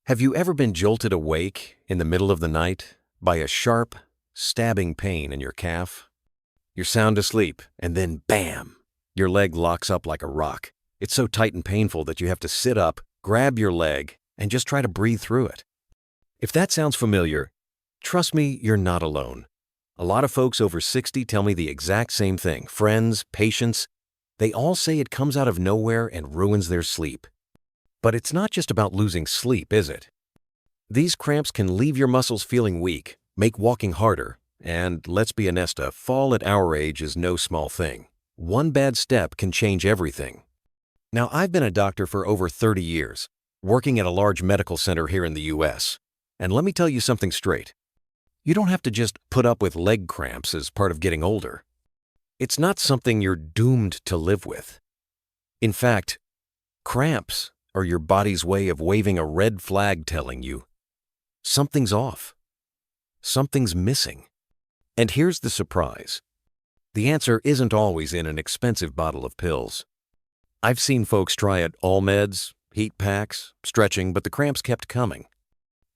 Have you ever been jolted awake in the middle of the night by a sharp, stabbing pain in your calf? You're sound asleep, and then bam! Your leg locks up like a rock. It's so tight and painful that you have to sit up, grab your leg, and just try to breathe through it. If that sounds familiar, trust me, you're not alone. A lot of folks over 60 tell me the exact same thing. Friends, patients, they all say it comes out of nowhere and ruins their sleep. But it's not just about losing sleep, is it? These cramps can leave your muscles feeling weak, make walking harder, and let's be honest, a fall at our age is no small thing. One bad step can change everything. Now, I've been a doctor for over 30 years, working at a large medical center here in the US. And let me tell you something straight. You don't have to just put up with leg cramps as part of getting older. It's not something you're doomed to live with. In fact, cramps are your body's way of waving a red flag telling you something's off. Something's missing. And here's the surprise. The answer isn't always in an expensive bottle of pills. I've seen folks try it all meds, heat packs, stretching, but the cramps kept coming.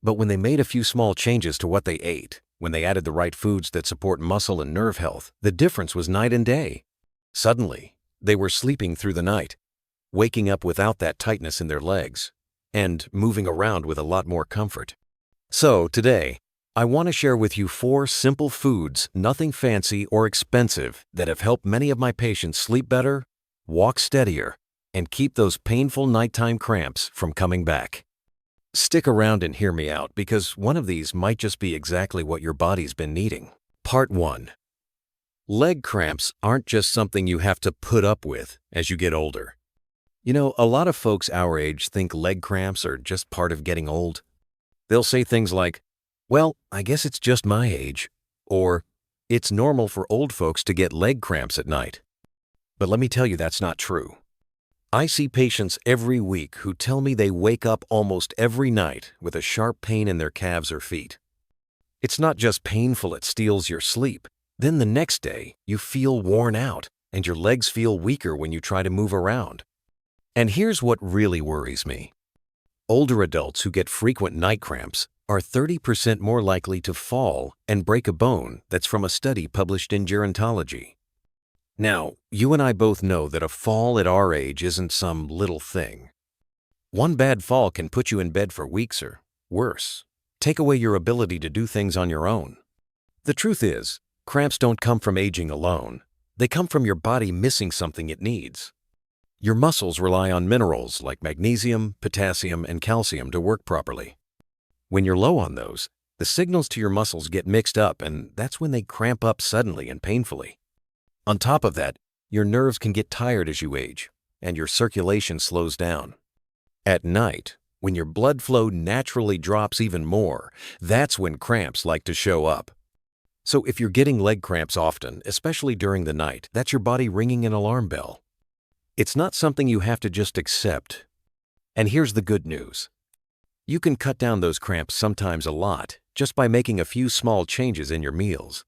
But when they made a few small changes to what they ate, when they added the right foods that support muscle and nerve health, the difference was night and day. Suddenly, they were sleeping through the night, waking up without that tightness in their legs, and moving around with a lot more comfort. So today, I want to share with you 4 simple foods, nothing fancy or expensive, that have helped many of my patients sleep better, walk steadier, and keep those painful nighttime cramps from coming back. Stick around and hear me out, because one of these might just be exactly what your body's been needing. Part 1. Leg cramps aren't just something you have to put up with as you get older. You know, a lot of folks our age think leg cramps are just part of getting old. They'll say things like, well, I guess it's just my age, or it's normal for old folks to get leg cramps at night. But let me tell you, that's not true. I see patients every week who tell me they wake up almost every night with a sharp pain in their calves or feet. It's not just painful, it steals your sleep. Then the next day, you feel worn out, and your legs feel weaker when you try to move around. And here's what really worries me. Older adults who get frequent night cramps are 30% more likely to fall and break a bone. That's from a study published in Gerontology. Now, you and I both know that a fall at our age isn't some little thing. One bad fall can put you in bed for weeks or, worse, take away your ability to do things on your own. The truth is, cramps don't come from aging alone. They come from your body missing something it needs. Your muscles rely on minerals like magnesium, potassium, and calcium to work properly. When you're low on those, the signals to your muscles get mixed up, and that's when they cramp up suddenly and painfully. On top of that, your nerves can get tired as you age, and your circulation slows down. At night, when your blood flow naturally drops even more, that's when cramps like to show up. So if you're getting leg cramps often, especially during the night, that's your body ringing an alarm bell. It's not something you have to just accept. And here's the good news. You can cut down those cramps sometimes a lot just by making a few small changes in your meals.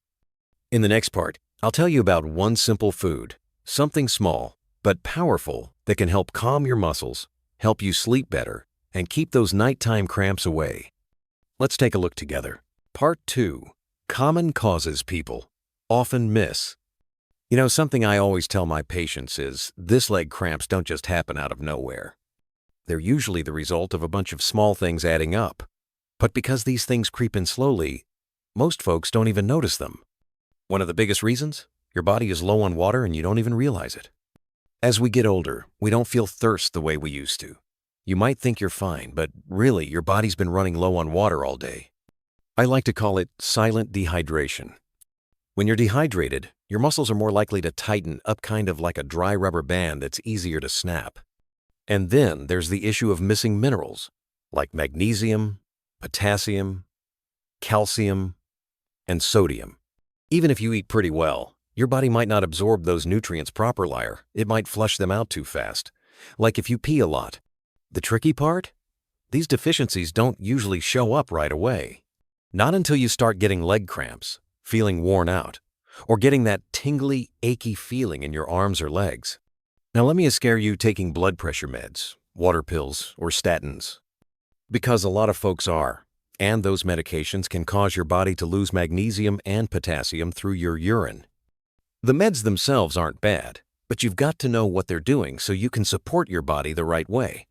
In the next part, I'll tell you about one simple food, something small but powerful that can help calm your muscles, help you sleep better, and keep those nighttime cramps away. Let's take a look together. Part 2. Common causes people often miss. You know, something I always tell my patients is this leg cramps don't just happen out of nowhere. They're usually the result of a bunch of small things adding up. But because these things creep in slowly, most folks don't even notice them. One of the biggest reasons? Your body is low on water and you don't even realize it. As we get older, we don't feel thirst the way we used to. You might think you're fine, but really your body's been running low on water all day. I like to call it silent dehydration. When you're dehydrated, your muscles are more likely to tighten up, kind of like a dry rubber band that's easier to snap. And then there's the issue of missing minerals, like magnesium, potassium, calcium, and sodium. Even if you eat pretty well, your body might not absorb those nutrients properly. It might flush them out too fast, like if you pee a lot. The tricky part? These deficiencies don't usually show up right away. Not until you start getting leg cramps, feeling worn out, or getting that tingly, achy feeling in your arms or legs. Now let me scare you taking blood pressure meds, water pills, or statins. Because a lot of folks are. And those medications can cause your body to lose magnesium and potassium through your urine. The meds themselves aren't bad, but you've got to know what they're doing so you can support your body the right way.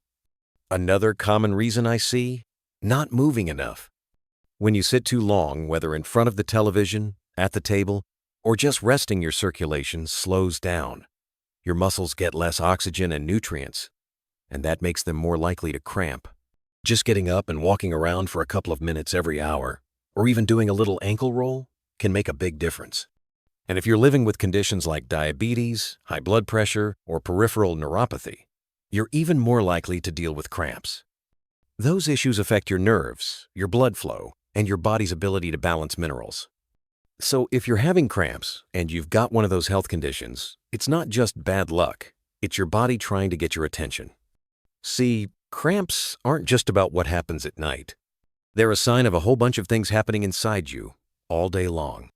Another common reason I see? Not moving enough. When you sit too long, whether in front of the television, at the table, or just resting, your circulation slows down. Your muscles get less oxygen and nutrients, and that makes them more likely to cramp. Just getting up and walking around for a couple of minutes every hour, or even doing a little ankle roll, can make a big difference. And if you're living with conditions like diabetes, high blood pressure, or peripheral neuropathy, you're even more likely to deal with cramps. Those issues affect your nerves, your blood flow, and your body's ability to balance minerals. So if you're having cramps and you've got one of those health conditions, it's not just bad luck, it's your body trying to get your attention. See, cramps aren't just about what happens at night. They're a sign of a whole bunch of things happening inside you all day long.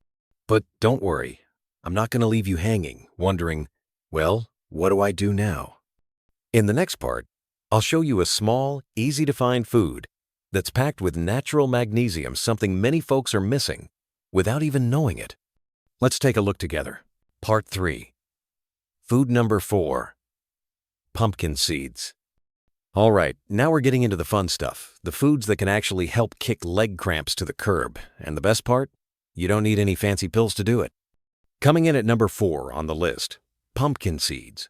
But don't worry, I'm not going to leave you hanging, wondering, well, what do I do now? In the next part, I'll show you a small, easy-to-find food that's packed with natural magnesium, something many folks are missing without even knowing it. Let's take a look together. Part 3. Food number 4. Pumpkin seeds. All right, now we're getting into the fun stuff, the foods that can actually help kick leg cramps to the curb. And the best part? You don't need any fancy pills to do it. Coming in at number 4 on the list, pumpkin seeds.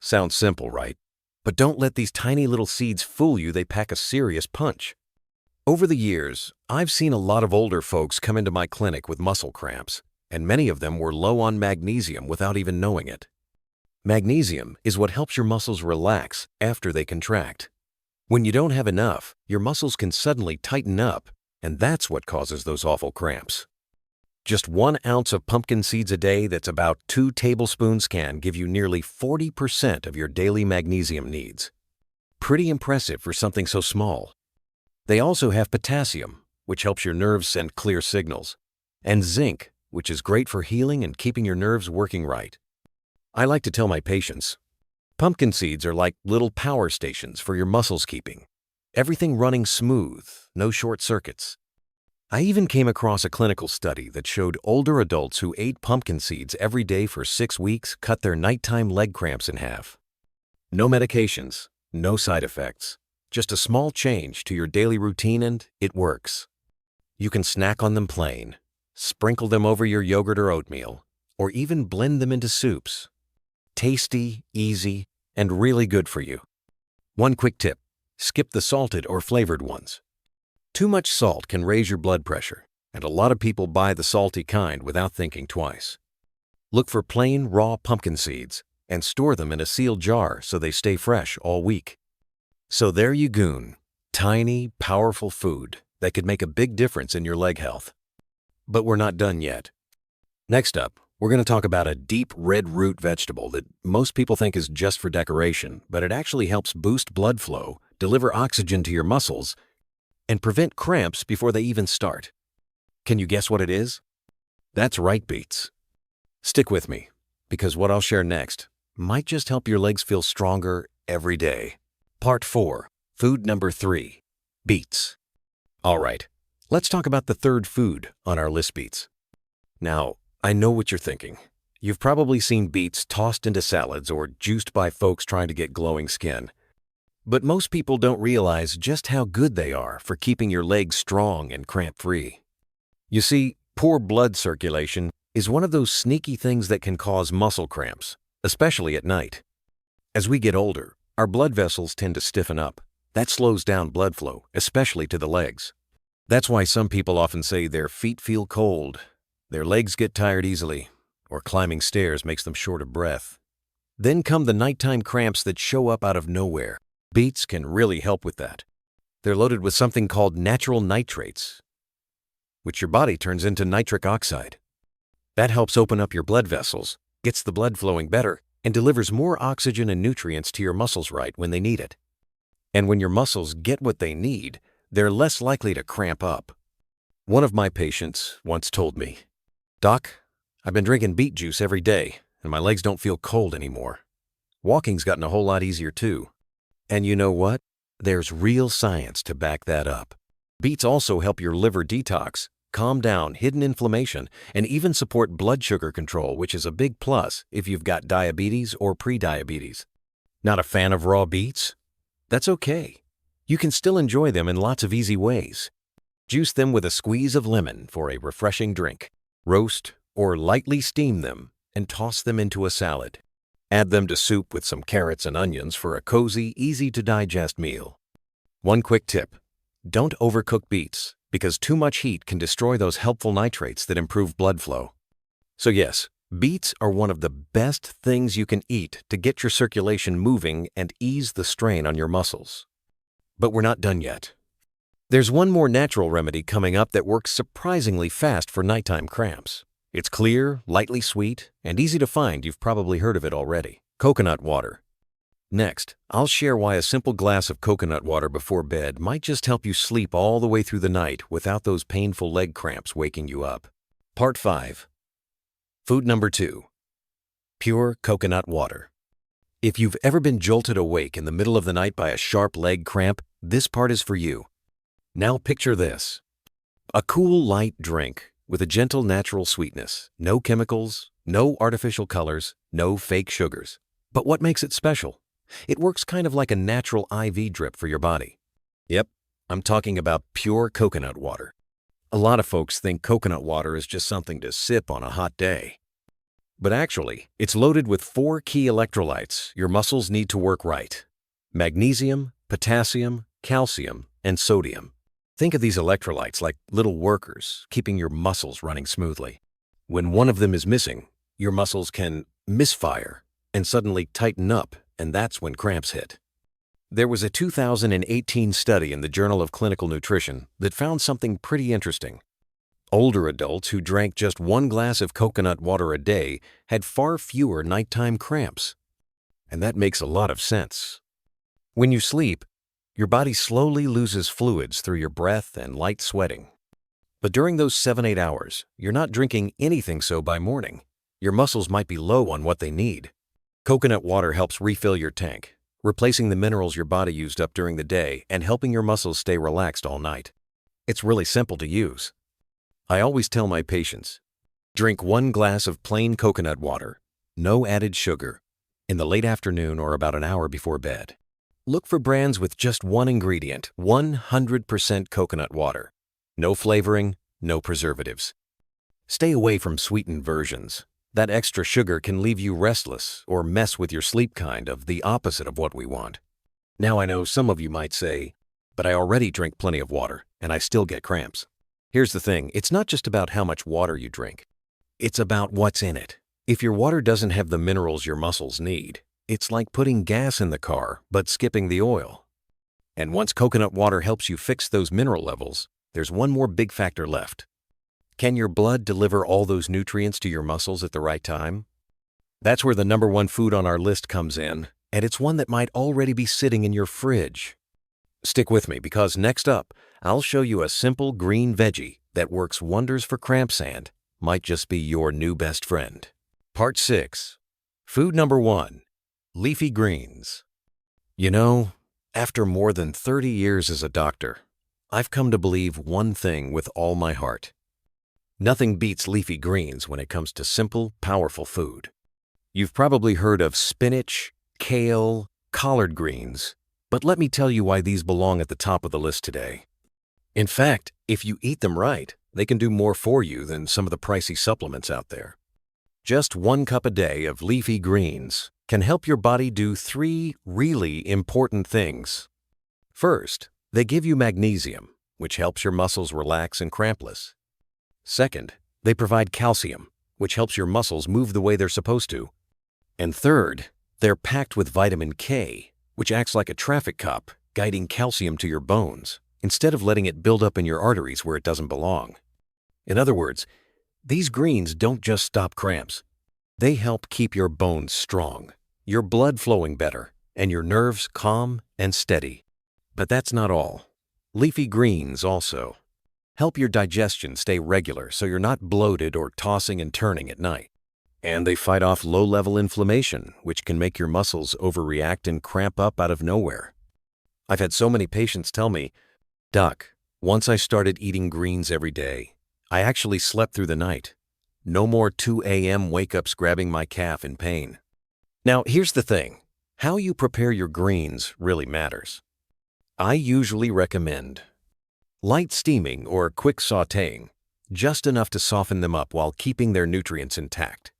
Sounds simple, right? But don't let these tiny little seeds fool you, they pack a serious punch. Over the years, I've seen a lot of older folks come into my clinic with muscle cramps, and many of them were low on magnesium without even knowing it. Magnesium is what helps your muscles relax after they contract. When you don't have enough, your muscles can suddenly tighten up, and that's what causes those awful cramps. Just 1 ounce of pumpkin seeds a day, that's about 2 tablespoons, can give you nearly 40% of your daily magnesium needs. Pretty impressive for something so small. They also have potassium, which helps your nerves send clear signals, and zinc, which is great for healing and keeping your nerves working right. I like to tell my patients, pumpkin seeds are like little power stations for your muscles, keeping everything running smooth, no short circuits. I even came across a clinical study that showed older adults who ate pumpkin seeds every day for 6 weeks cut their nighttime leg cramps in half. No medications, no side effects, just a small change to your daily routine and it works. You can snack on them plain, sprinkle them over your yogurt or oatmeal, or even blend them into soups. Tasty, easy, and really good for you. One quick tip, skip the salted or flavored ones. Too much salt can raise your blood pressure, and a lot of people buy the salty kind without thinking twice. Look for plain, raw pumpkin seeds and store them in a sealed jar so they stay fresh all week. So there you goon, tiny, powerful food that could make a big difference in your leg health. But we're not done yet. Next up, we're going to talk about a deep red root vegetable that most people think is just for decoration, but it actually helps boost blood flow, deliver oxygen to your muscles, and prevent cramps before they even start. Can you guess what it is? That's right, beets. Stick with me, because what I'll share next might just help your legs feel stronger every day. Part 4, food number 3, beets. All right, let's talk about the third food on our list, beets. Now, I know what you're thinking. You've probably seen beets tossed into salads or juiced by folks trying to get glowing skin. But most people don't realize just how good they are for keeping your legs strong and cramp-free. You see, poor blood circulation is one of those sneaky things that can cause muscle cramps, especially at night. As we get older, our blood vessels tend to stiffen up. That slows down blood flow, especially to the legs. That's why some people often say their feet feel cold, their legs get tired easily, or climbing stairs makes them short of breath. Then come the nighttime cramps that show up out of nowhere. Beets can really help with that. They're loaded with something called natural nitrates, which your body turns into nitric oxide. That helps open up your blood vessels, gets the blood flowing better, and delivers more oxygen and nutrients to your muscles right when they need it. And when your muscles get what they need, they're less likely to cramp up. One of my patients once told me, "Doc, I've been drinking beet juice every day, and my legs don't feel cold anymore. Walking's gotten a whole lot easier too. And you know what? There's real science to back that up. Beets also help your liver detox, calm down hidden inflammation, and even support blood sugar control, which is a big plus if you've got diabetes or prediabetes. Not a fan of raw beets? That's okay. You can still enjoy them in lots of easy ways. Juice them with a squeeze of lemon for a refreshing drink. Roast or lightly steam them and toss them into a salad. Add them to soup with some carrots and onions for a cozy, easy-to-digest meal. One quick tip: don't overcook beets, because too much heat can destroy those helpful nitrates that improve blood flow. So yes, beets are one of the best things you can eat to get your circulation moving and ease the strain on your muscles. But we're not done yet. There's one more natural remedy coming up that works surprisingly fast for nighttime cramps. It's clear, lightly sweet, and easy to find. You've probably heard of it already. Coconut water. Next, I'll share why a simple glass of coconut water before bed might just help you sleep all the way through the night without those painful leg cramps waking you up. Part 5. Food number 2. Pure coconut water. If you've ever been jolted awake in the middle of the night by a sharp leg cramp, this part is for you. Now picture this: a cool, light drink with a gentle, natural sweetness. No chemicals, no artificial colors, no fake sugars. But what makes it special? It works kind of like a natural IV drip for your body. Yep, I'm talking about pure coconut water. A lot of folks think coconut water is just something to sip on a hot day. But actually, it's loaded with 4 key electrolytes your muscles need to work right: magnesium, potassium, calcium, and sodium. Think of these electrolytes like little workers, keeping your muscles running smoothly. When one of them is missing, your muscles can misfire and suddenly tighten up, and that's when cramps hit. There was a 2018 study in the Journal of Clinical Nutrition that found something pretty interesting. Older adults who drank just 1 glass of coconut water a day had far fewer nighttime cramps. And that makes a lot of sense. When you sleep, your body slowly loses fluids through your breath and light sweating. But during those 7-8 hours, you're not drinking anything, so by morning, your muscles might be low on what they need. Coconut water helps refill your tank, replacing the minerals your body used up during the day and helping your muscles stay relaxed all night. It's really simple to use. I always tell my patients, drink 1 glass of plain coconut water, no added sugar, in the late afternoon or about an hour before bed. Look for brands with just 1 ingredient: 100% coconut water. No flavoring, no preservatives. Stay away from sweetened versions. That extra sugar can leave you restless or mess with your sleep, kind of the opposite of what we want. Now I know some of you might say, but I already drink plenty of water and I still get cramps. Here's the thing, it's not just about how much water you drink. It's about what's in it. If your water doesn't have the minerals your muscles need, it's like putting gas in the car, but skipping the oil. And once coconut water helps you fix those mineral levels, there's one more big factor left. Can your blood deliver all those nutrients to your muscles at the right time? That's where the number 1 food on our list comes in, and it's one that might already be sitting in your fridge. Stick with me, because next up, I'll show you a simple green veggie that works wonders for cramps and might just be your new best friend. Part 6. Food number 1. Leafy greens. You know, after more than 30 years as a doctor, I've come to believe one thing with all my heart. Nothing beats leafy greens when it comes to simple, powerful food. You've probably heard of spinach, kale, collard greens, but let me tell you why these belong at the top of the list today. In fact, if you eat them right, they can do more for you than some of the pricey supplements out there. Just 1 cup a day of leafy greens can help your body do 3 really important things. First, they give you magnesium, which helps your muscles relax and crampless. Second, they provide calcium, which helps your muscles move the way they're supposed to. And third, they're packed with vitamin K, which acts like a traffic cop, guiding calcium to your bones, instead of letting it build up in your arteries where it doesn't belong. In other words, these greens don't just stop cramps. They help keep your bones strong, your blood flowing better, and your nerves calm and steady. But that's not all. Leafy greens also help your digestion stay regular so you're not bloated or tossing and turning at night. And they fight off low-level inflammation, which can make your muscles overreact and cramp up out of nowhere. I've had so many patients tell me, "Doc, once I started eating greens every day, I actually slept through the night. No more 2 a.m. wake-ups grabbing my calf in pain." Now, here's the thing. How you prepare your greens really matters. I usually recommend light steaming or quick sautéing, just enough to soften them up while keeping their nutrients intact.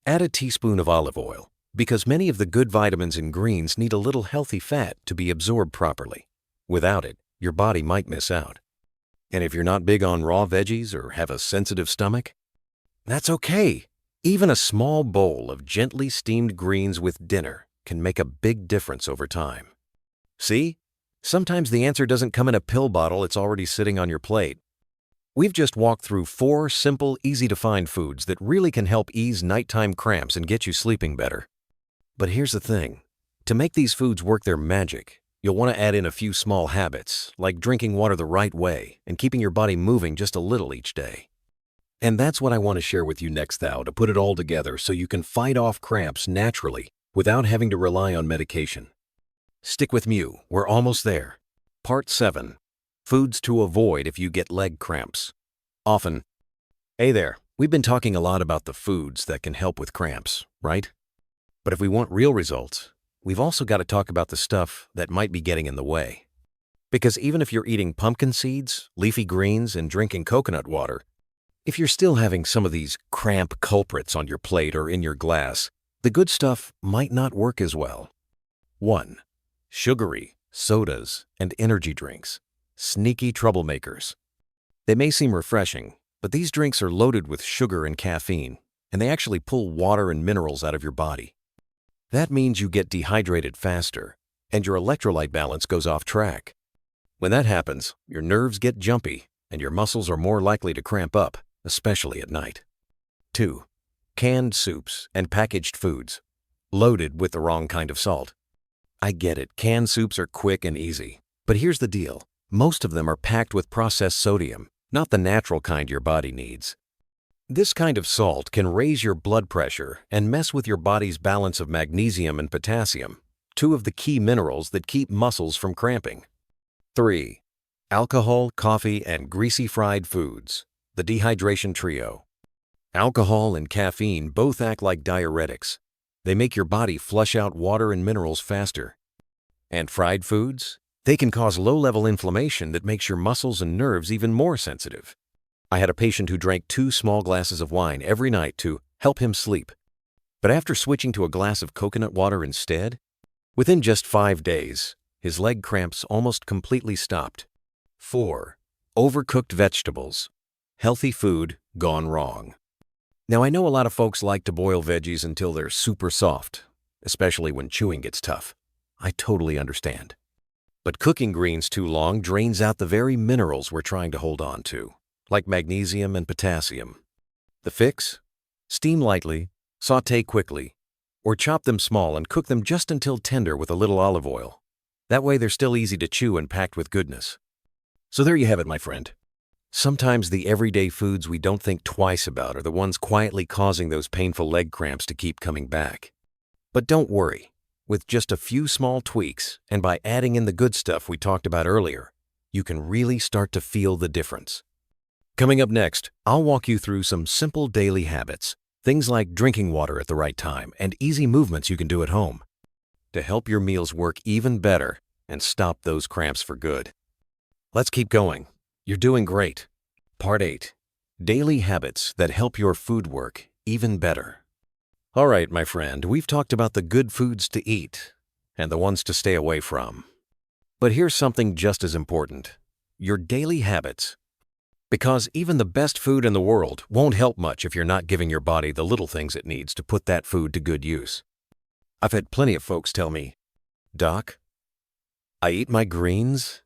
Add a teaspoon of olive oil, because many of the good vitamins in greens need a little healthy fat to be absorbed properly. Without it, your body might miss out. And if you're not big on raw veggies or have a sensitive stomach, that's okay. Even a small bowl of gently steamed greens with dinner can make a big difference over time. See? Sometimes the answer doesn't come in a pill bottle, it's already sitting on your plate. We've just walked through 4 simple, easy-to-find foods that really can help ease nighttime cramps and get you sleeping better. But here's the thing. To make these foods work their magic, you'll want to add in a few small habits, like drinking water the right way and keeping your body moving just a little each day. And that's what I want to share with you next, to put it all together so you can fight off cramps naturally without having to rely on medication. Stick with me, we're almost there. Part 7. Foods to avoid if you get leg cramps. Hey there, we've been talking a lot about the foods that can help with cramps, right? But if we want real results, we've also got to talk about the stuff that might be getting in the way. Because even if you're eating pumpkin seeds, leafy greens, and drinking coconut water, if you're still having some of these cramp culprits on your plate or in your glass, the good stuff might not work as well. 1. Sugary, sodas, and energy drinks. Sneaky troublemakers. They may seem refreshing, but these drinks are loaded with sugar and caffeine, and they actually pull water and minerals out of your body. That means you get dehydrated faster, and your electrolyte balance goes off track. When that happens, your nerves get jumpy, and your muscles are more likely to cramp up, especially at night. 2. Canned soups and packaged foods, loaded with the wrong kind of salt. I get it, canned soups are quick and easy, but here's the deal. Most of them are packed with processed sodium, not the natural kind your body needs. This kind of salt can raise your blood pressure and mess with your body's balance of magnesium and potassium, 2 of the key minerals that keep muscles from cramping. 3. Alcohol, coffee, and greasy fried foods, the dehydration trio. Alcohol and caffeine both act like diuretics. They make your body flush out water and minerals faster. And fried foods? They can cause low-level inflammation that makes your muscles and nerves even more sensitive. I had a patient who drank 2 small glasses of wine every night to help him sleep. But after switching to a glass of coconut water instead, within just 5 days, his leg cramps almost completely stopped. 4. Overcooked vegetables. Healthy food gone wrong. Now, I know a lot of folks like to boil veggies until they're super soft, especially when chewing gets tough. I totally understand. But cooking greens too long drains out the very minerals we're trying to hold on to, like magnesium and potassium. The fix? Steam lightly, sauté quickly, or chop them small and cook them just until tender with a little olive oil. That way they're still easy to chew and packed with goodness. So there you have it, my friend. Sometimes the everyday foods we don't think twice about are the ones quietly causing those painful leg cramps to keep coming back. But don't worry. With just a few small tweaks, and by adding in the good stuff we talked about earlier, you can really start to feel the difference. Coming up next, I'll walk you through some simple daily habits, things like drinking water at the right time and easy movements you can do at home, to help your meals work even better and stop those cramps for good. Let's keep going. You're doing great. Part 8. Daily habits that help your food work even better. All right, my friend, we've talked about the good foods to eat and the ones to stay away from. But here's something just as important. Your daily habits. Because even the best food in the world won't help much if you're not giving your body the little things it needs to put that food to good use. I've had plenty of folks tell me, "Doc, I eat my greens,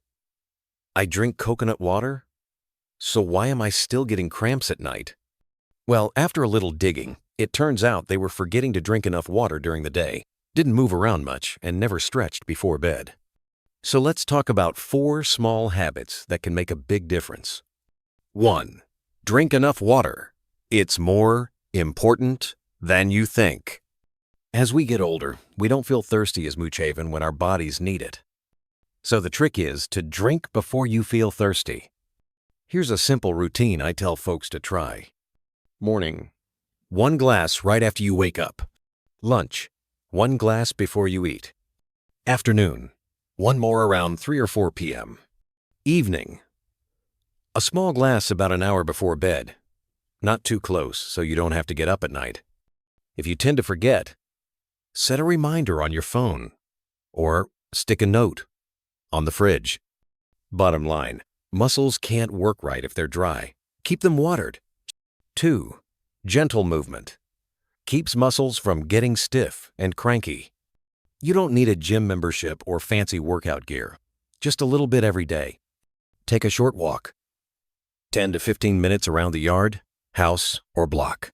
I drink coconut water, so why am I still getting cramps at night?" Well, after a little digging, it turns out they were forgetting to drink enough water during the day, didn't move around much, and never stretched before bed. So let's talk about 4 small habits that can make a big difference. 1. Drink enough water. It's more important than you think. As we get older, we don't feel thirsty as much even when our bodies need it. So the trick is to drink before you feel thirsty. Here's a simple routine I tell folks to try. Morning, 1 glass right after you wake up. Lunch, 1 glass before you eat. Afternoon, 1 more around 3 or 4 p.m. Evening, a small glass about an hour before bed. Not too close so you don't have to get up at night. If you tend to forget, set a reminder on your phone or stick a note on the fridge. Bottom line, muscles can't work right if they're dry. Keep them watered. 2. Gentle movement. Keeps muscles from getting stiff and cranky. You don't need a gym membership or fancy workout gear. Just a little bit every day. Take a short walk. 10 to 15 minutes around the yard, house, or block.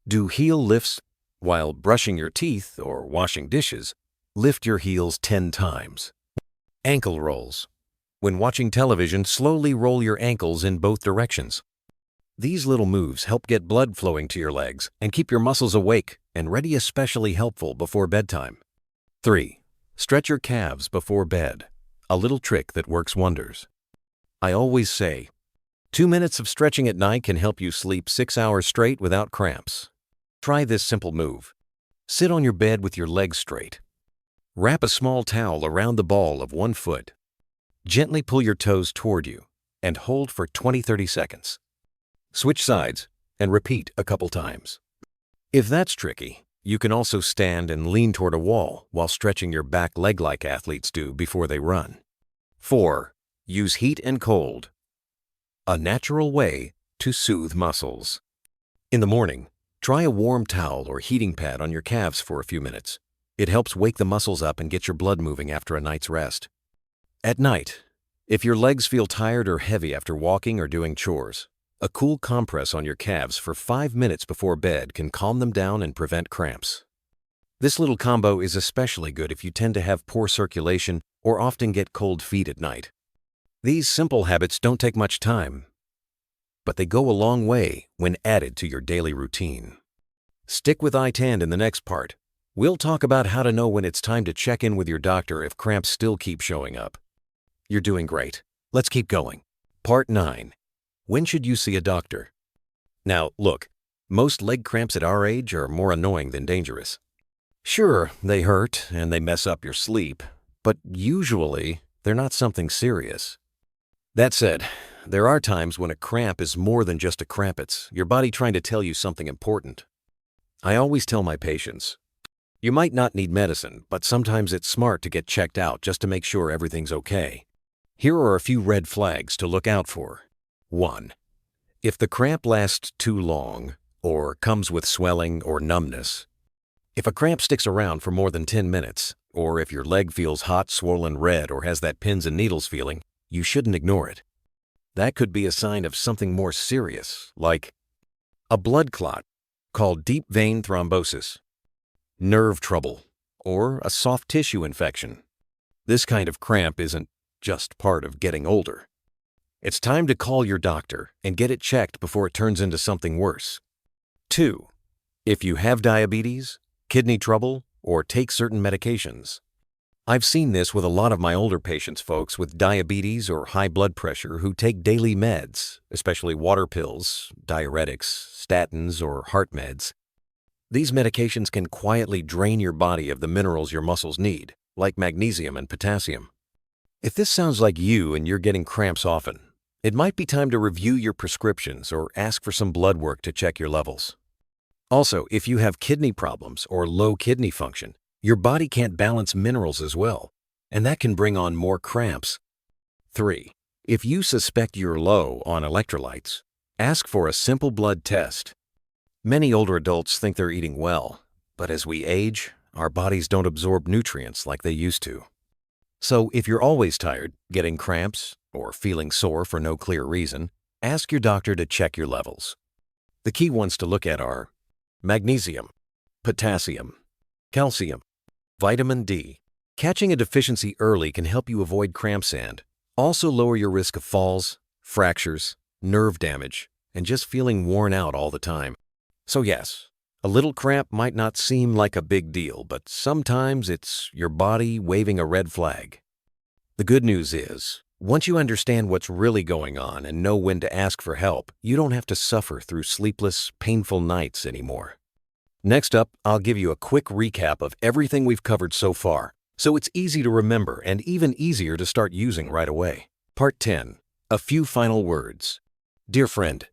Do heel lifts while brushing your teeth or washing dishes. Lift your heels 10 times. Ankle rolls. When watching television, slowly roll your ankles in both directions. These little moves help get blood flowing to your legs and keep your muscles awake and ready, especially helpful before bedtime. 3. Stretch your calves before bed. A little trick that works wonders. I always say, 2 minutes of stretching at night can help you sleep 6 hours straight without cramps. Try this simple move. Sit on your bed with your legs straight. Wrap a small towel around the ball of 1 foot. Gently pull your toes toward you and hold for 20-30 seconds. Switch sides and repeat a couple times. If that's tricky, you can also stand and lean toward a wall while stretching your back leg like athletes do before they run. 4. Use heat and cold. A natural way to soothe muscles. In the morning, try a warm towel or heating pad on your calves for a few minutes. It helps wake the muscles up and get your blood moving after a night's rest. At night, if your legs feel tired or heavy after walking or doing chores, a cool compress on your calves for 5 minutes before bed can calm them down and prevent cramps. This little combo is especially good if you tend to have poor circulation or often get cold feet at night. These simple habits don't take much time, but they go a long way when added to your daily routine. Stick with iTand in the next part. We'll talk about how to know when it's time to check in with your doctor if cramps still keep showing up. You're doing great. Let's keep going. Part 9. When should you see a doctor? Now, look, most leg cramps at our age are more annoying than dangerous. Sure, they hurt and they mess up your sleep, but usually they're not something serious. That said, there are times when a cramp is more than just a cramp. It's your body trying to tell you something important. I always tell my patients, you might not need medicine, but sometimes it's smart to get checked out just to make sure everything's okay. Here are a few red flags to look out for. 1. If the cramp lasts too long or comes with swelling or numbness. If a cramp sticks around for more than 10 minutes, or if your leg feels hot, swollen, red, or has that pins and needles feeling, you shouldn't ignore it. That could be a sign of something more serious, like a blood clot called deep vein thrombosis, nerve trouble, or a soft tissue infection. This kind of cramp isn't just part of getting older. It's time to call your doctor and get it checked before it turns into something worse. 2. If you have diabetes, kidney trouble, or take certain medications. I've seen this with a lot of my older patients, folks with diabetes or high blood pressure who take daily meds, especially water pills, diuretics, statins, or heart meds. These medications can quietly drain your body of the minerals your muscles need, like magnesium and potassium. If this sounds like you and you're getting cramps often, it might be time to review your prescriptions or ask for some blood work to check your levels. Also, if you have kidney problems or low kidney function, your body can't balance minerals as well, and that can bring on more cramps. 3. If you suspect you're low on electrolytes, ask for a simple blood test. Many older adults think they're eating well, but as we age, our bodies don't absorb nutrients like they used to. So if you're always tired, getting cramps, or feeling sore for no clear reason, ask your doctor to check your levels. The key ones to look at are magnesium, potassium, calcium, vitamin D. Catching a deficiency early can help you avoid cramps and also lower your risk of falls, fractures, nerve damage, and just feeling worn out all the time. So yes, a little cramp might not seem like a big deal, but sometimes it's your body waving a red flag. The good news is, once you understand what's really going on and know when to ask for help, you don't have to suffer through sleepless, painful nights anymore. Next up, I'll give you a quick recap of everything we've covered so far, so it's easy to remember and even easier to start using right away. Part 10. A few final words. Dear friend,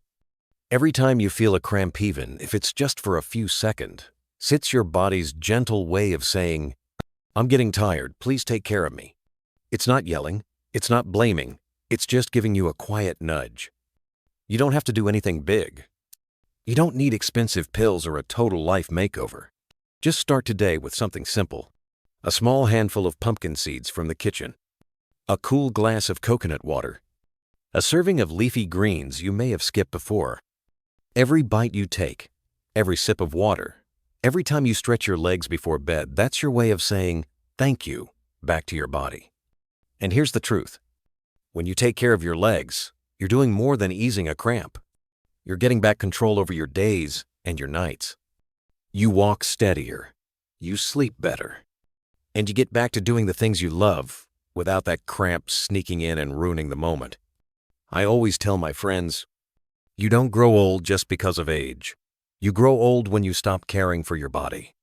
every time you feel a cramp, even if it's just for a few seconds, it's your body's gentle way of saying, "I'm getting tired, please take care of me." It's not yelling, it's not blaming, it's just giving you a quiet nudge. You don't have to do anything big. You don't need expensive pills or a total life makeover. Just start today with something simple. A small handful of pumpkin seeds from the kitchen. A cool glass of coconut water. A serving of leafy greens you may have skipped before. Every bite you take, every sip of water, every time you stretch your legs before bed, that's your way of saying thank you back to your body. And here's the truth. When you take care of your legs, you're doing more than easing a cramp. You're getting back control over your days and your nights. You walk steadier, you sleep better, and you get back to doing the things you love without that cramp sneaking in and ruining the moment. I always tell my friends, you don't grow old just because of age. You grow old when you stop caring for your body.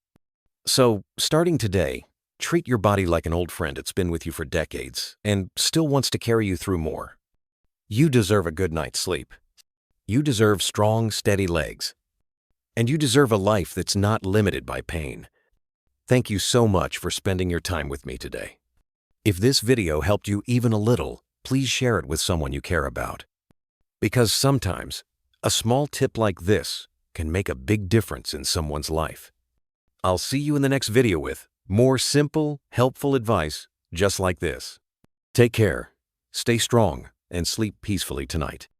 So, starting today, treat your body like an old friend that's been with you for decades and still wants to carry you through more. You deserve a good night's sleep. You deserve strong, steady legs. And you deserve a life that's not limited by pain. Thank you so much for spending your time with me today. If this video helped you even a little, please share it with someone you care about. Because sometimes, a small tip like this can make a big difference in someone's life. I'll see you in the next video with more simple, helpful advice just like this. Take care, stay strong, and sleep peacefully tonight.